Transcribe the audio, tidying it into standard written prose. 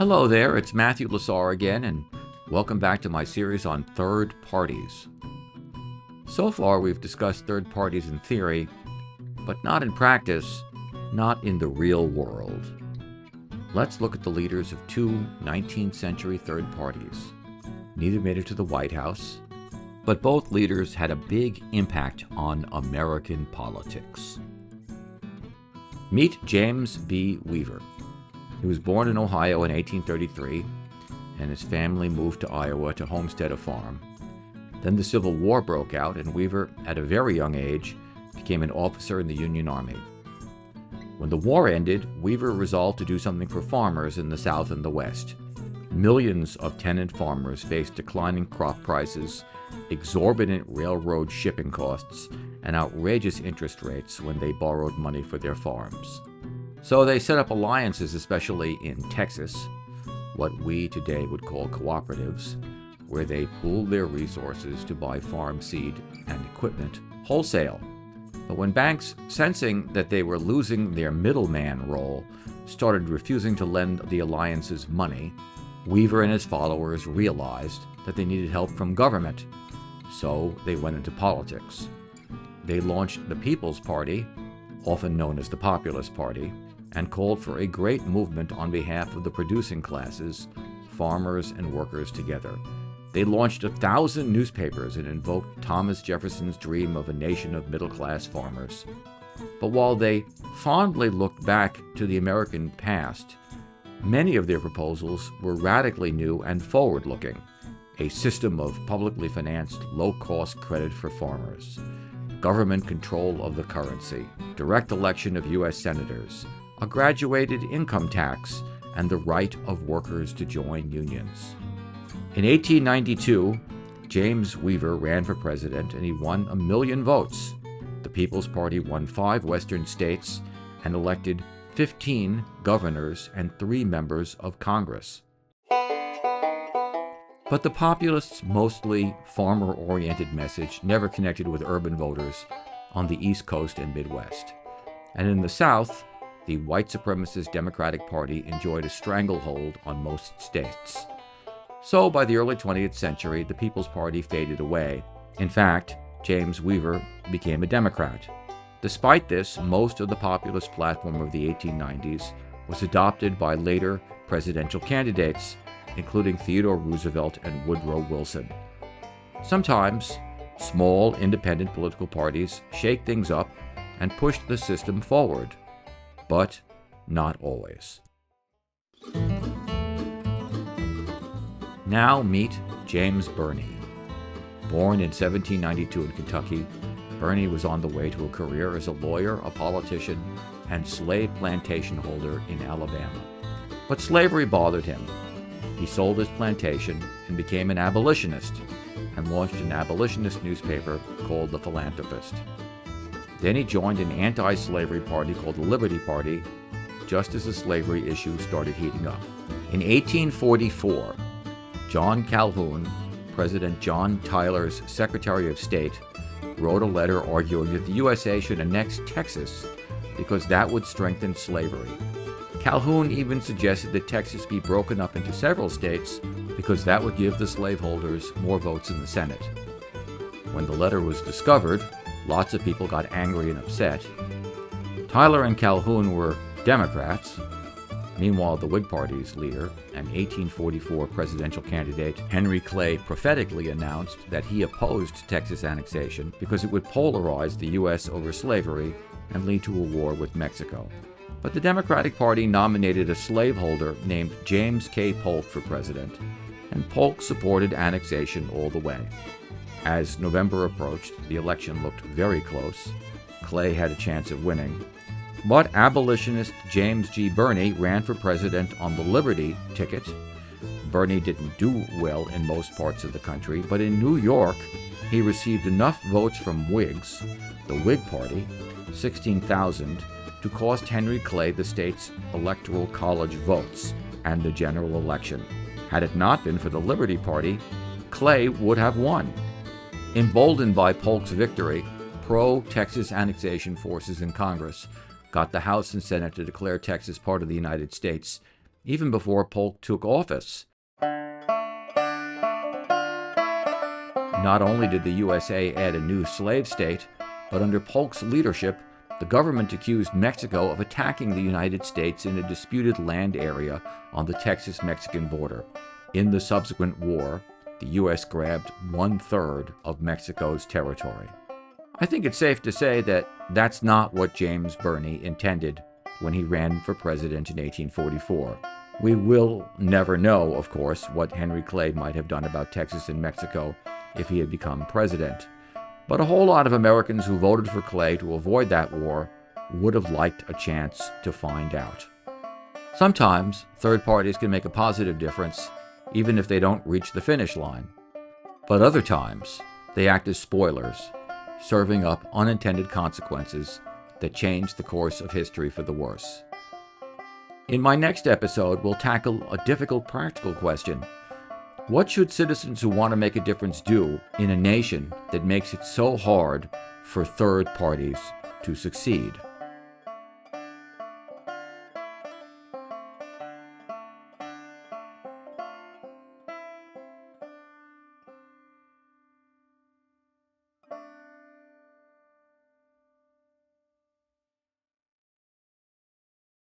Hello there, it's Matthew Lasar again, and welcome back to my series on third parties. So far, we've discussed third parties in theory, but not in practice, not in the real world. Let's look at the leaders of two 19th century third parties. Neither made it to the White House, but both leaders had a big impact on American politics. Meet James B. Weaver. He was born in Ohio in 1833, and his family moved to Iowa to homestead a farm. Then the Civil War broke out, and Weaver, at a very young age, became an officer in the Union Army. When the war ended, Weaver resolved to do something for farmers in the South and the West. Millions of tenant farmers faced declining crop prices, exorbitant railroad shipping costs, and outrageous interest rates when they borrowed money for their farms. So they set up alliances, especially in Texas, what we today would call cooperatives, where they pooled their resources to buy farm seed and equipment wholesale. But when banks, sensing that they were losing their middleman role, started refusing to lend the alliances money, Weaver and his followers realized that they needed help from government. So they went into politics. They launched the People's Party, often known as the Populist Party, and called for a great movement on behalf of the producing classes, farmers and workers together. They launched 1,000 newspapers and invoked Thomas Jefferson's dream of a nation of middle-class farmers. But while they fondly looked back to the American past, many of their proposals were radically new and forward-looking. A system of publicly financed, low-cost credit for farmers, government control of the currency, direct election of U.S. senators, a graduated income tax, and the right of workers to join unions. In 1892, James Weaver ran for president and he won 1 million votes. The People's Party won 5 western states and elected 15 governors and 3 members of Congress. But the populists' mostly farmer-oriented message never connected with urban voters on the East Coast and Midwest. And in the South, the white supremacist Democratic Party enjoyed a stranglehold on most states. So by the early 20th century, the People's Party faded away. In fact, James Weaver became a Democrat. Despite this, most of the populist platform of the 1890s was adopted by later presidential candidates, including Theodore Roosevelt and Woodrow Wilson. Sometimes, small independent political parties shake things up and push the system forward, but not always. Now meet James Birney. Born in 1792 in Kentucky, Birney was on the way to a career as a lawyer, a politician, and slave plantation holder in Alabama. But slavery bothered him. He sold his plantation and became an abolitionist, and launched an abolitionist newspaper called The Philanthropist. Then he joined an anti-slavery party called the Liberty Party, just as the slavery issue started heating up. In 1844, John Calhoun, President John Tyler's Secretary of State, wrote a letter arguing that the USA should annex Texas because that would strengthen slavery. Calhoun even suggested that Texas be broken up into several states because that would give the slaveholders more votes in the Senate. When the letter was discovered, lots of people got angry and upset. Tyler and Calhoun were Democrats. Meanwhile, the Whig Party's leader and 1844 presidential candidate Henry Clay prophetically announced that he opposed Texas annexation because it would polarize the U.S. over slavery and lead to a war with Mexico. But the Democratic Party nominated a slaveholder named James K. Polk for president, and Polk supported annexation all the way. As November approached, the election looked very close. Clay had a chance of winning. But abolitionist James G. Birney ran for president on the Liberty ticket. Birney didn't do well in most parts of the country, but in New York, he received enough votes from Whigs, the Whig Party, 16,000, to cost Henry Clay the state's electoral college votes and the general election. Had it not been for the Liberty Party, Clay would have won. Emboldened by Polk's victory, pro-Texas annexation forces in Congress got the House and Senate to declare Texas part of the United States even before Polk took office. Not only did the USA add a new slave state, but under Polk's leadership, the government accused Mexico of attacking the United States in a disputed land area on the Texas-Mexican border. In the subsequent war, the U.S. grabbed 1/3 of Mexico's territory. I think it's safe to say that that's not what James Birney intended when he ran for president in 1844. We will never know, of course, what Henry Clay might have done about Texas and Mexico if he had become president. But a whole lot of Americans who voted for Clay to avoid that war would have liked a chance to find out. Sometimes, third parties can make a positive difference, even if they don't reach the finish line. But other times, they act as spoilers, serving up unintended consequences that change the course of history for the worse. In my next episode, we'll tackle a difficult practical question. What should citizens who want to make a difference do in a nation that makes it so hard for third parties to succeed?